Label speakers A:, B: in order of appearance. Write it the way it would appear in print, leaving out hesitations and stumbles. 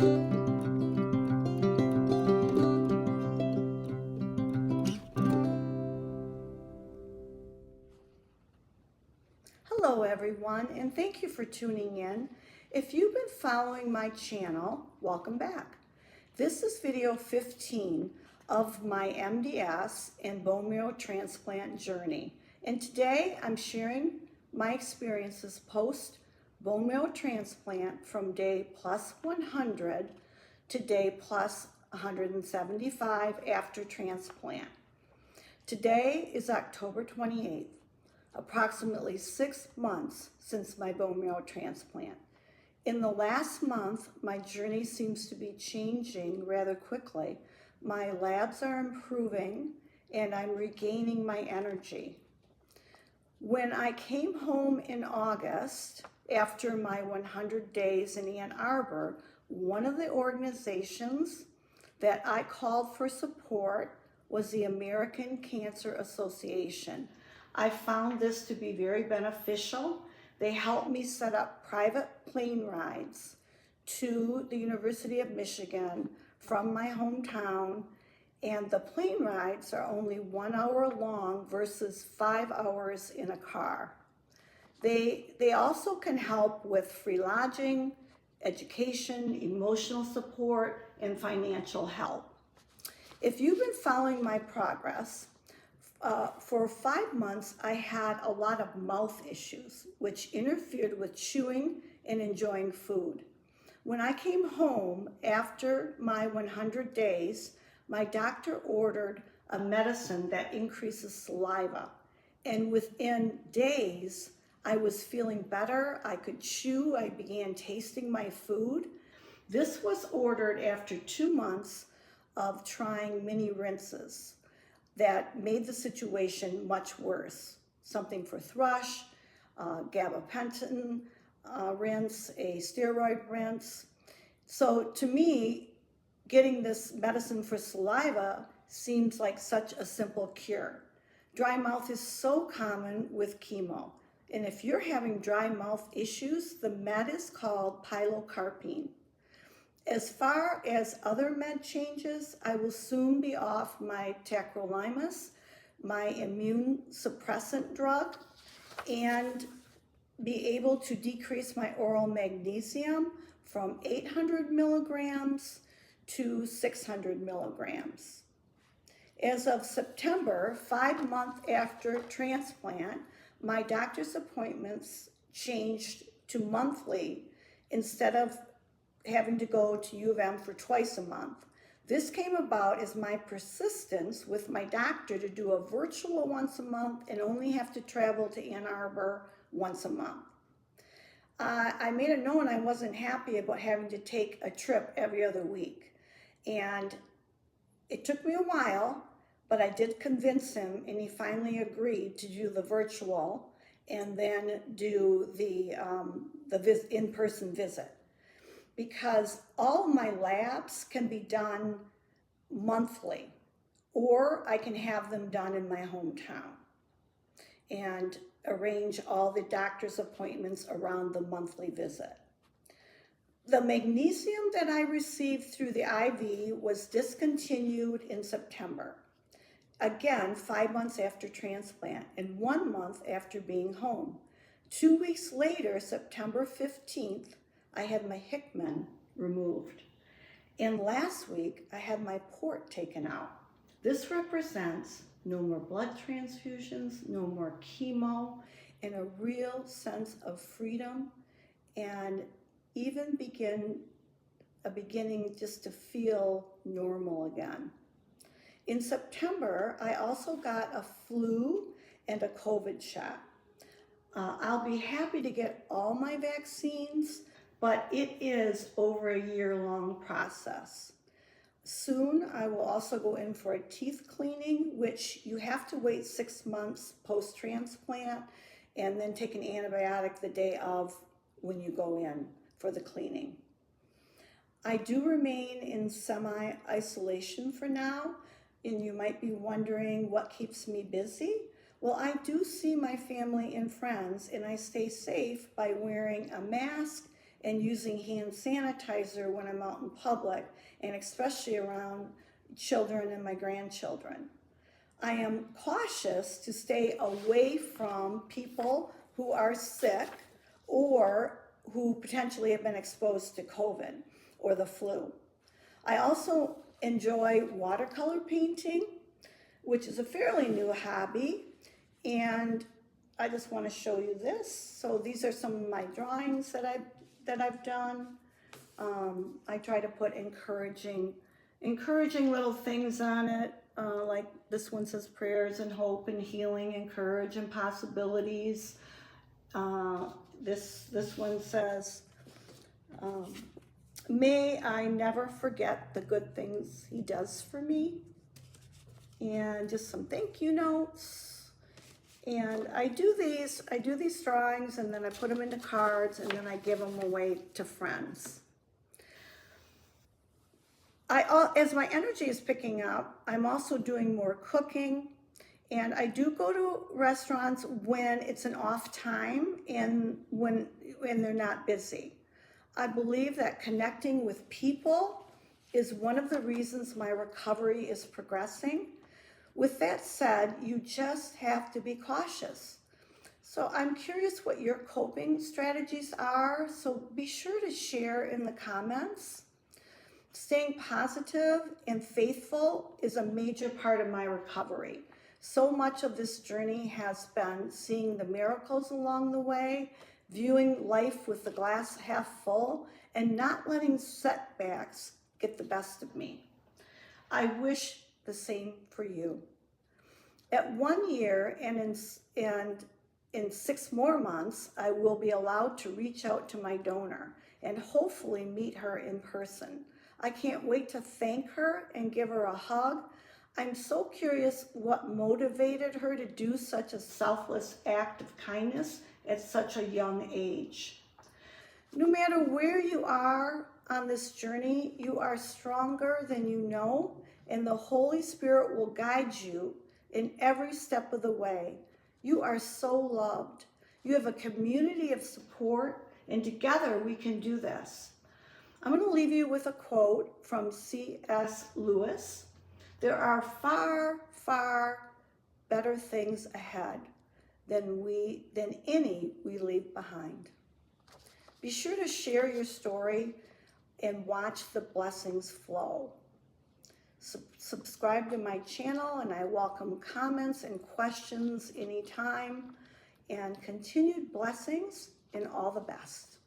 A: Hello everyone, and thank you for tuning in. If you've been following my channel, welcome back. This is video 15 of my MDS and bone marrow transplant journey. And today I'm sharing my experiences post bone marrow transplant from day plus 100 to day plus 175 after transplant. Today is October 28th. Approximately 6 months since my bone marrow transplant. In the last month, my journey seems to be changing rather quickly. My labs are improving and I'm regaining my energy. When I came home in August, after my 100 days in Ann Arbor, one of the organizations that I called for support was the American Cancer Association. I found this to be very beneficial. They helped me set up private plane rides to the University of Michigan from my hometown, and the plane rides are only 1 hour long versus 5 hours in a car. They also can help with free lodging, education, emotional support, and financial help. If you've been following my progress, for 5 months, I had a lot of mouth issues, which interfered with chewing and enjoying food. When I came home after my 100 days, my doctor ordered a medicine that increases saliva. And within days, I was feeling better. I could chew. I began tasting my food. This was ordered after 2 months of trying mini rinses that made the situation much worse. Something for thrush, gabapentin rinse, a steroid rinse. So to me, getting this medicine for saliva seems like such a simple cure. Dry mouth is so common with chemo. And if you're having dry mouth issues, the med is called pilocarpine. As far as other med changes, I will soon be off my tacrolimus, my immune suppressant drug, and be able to decrease my oral magnesium from 800 milligrams to 600 milligrams. As of September, 5 months after transplant, my doctor's appointments changed to monthly instead of having to go to U of M for twice a month. This came about as my persistence with my doctor to do a virtual once a month and only have to travel to Ann Arbor once a month. I made it known I wasn't happy about having to take a trip every other week. And it took me a while, but I did convince him, and he finally agreed to do the virtual and then do the in-person visit. Because all of my labs can be done monthly, or I can have them done in my hometown and arrange all the doctor's appointments around the monthly visit. The magnesium that I received through the IV was discontinued in September. Again, 5 months after transplant and 1 month after being home. 2 weeks later, September 15th, I had my Hickman removed. And last week, I had my port taken out. This represents no more blood transfusions, no more chemo, and a real sense of freedom, and even beginning just to feel normal again. In September, I also got a flu and a COVID shot. I'll be happy to get all my vaccines, but it is over a year-long process. Soon, I will also go in for a teeth cleaning, which you have to wait 6 months post-transplant and then take an antibiotic the day of when you go in for the cleaning. I do remain in semi-isolation for now, and you might be wondering what keeps me busy. Well, I do see my family and friends, and I stay safe by wearing a mask and using hand sanitizer when I'm out in public, and especially around children and my grandchildren. I am cautious to stay away from people who are sick or who potentially have been exposed to COVID or the flu. I also enjoy watercolor painting, which is a fairly new hobby, and I just want to show you this. So these are some of my drawings that I've done. I try to put encouraging little things on it, like this one says prayers and hope and healing and courage and possibilities. This one says, may I never forget the good things he does for me. And just some thank you notes. And I do these drawings, and then I put them into cards, and then I give them away to friends. As my energy is picking up, I'm also doing more cooking, and I do go to restaurants when it's an off time and when they're not busy. I believe that connecting with people is one of the reasons my recovery is progressing. With that said, you just have to be cautious. So I'm curious what your coping strategies are, so be sure to share in the comments. Staying positive and faithful is a major part of my recovery. So much of this journey has been seeing the miracles along the way, viewing life with the glass half full, and not letting setbacks get the best of me. I wish the same for you. At 1 year and in 6 more months, I will be allowed to reach out to my donor and hopefully meet her in person. I can't wait to thank her and give her a hug. I'm so curious what motivated her to do such a selfless act of kindness at such a young age. No matter where you are on this journey, you are stronger than you know, and the Holy Spirit will guide you in every step of the way. You are so loved. You have a community of support, and together we can do this. I'm going to leave you with a quote from C.S. Lewis. There are far, far better things ahead than any we leave behind. Be sure to share your story and watch the blessings flow. Subscribe to my channel, and I welcome comments and questions anytime. And continued blessings and all the best.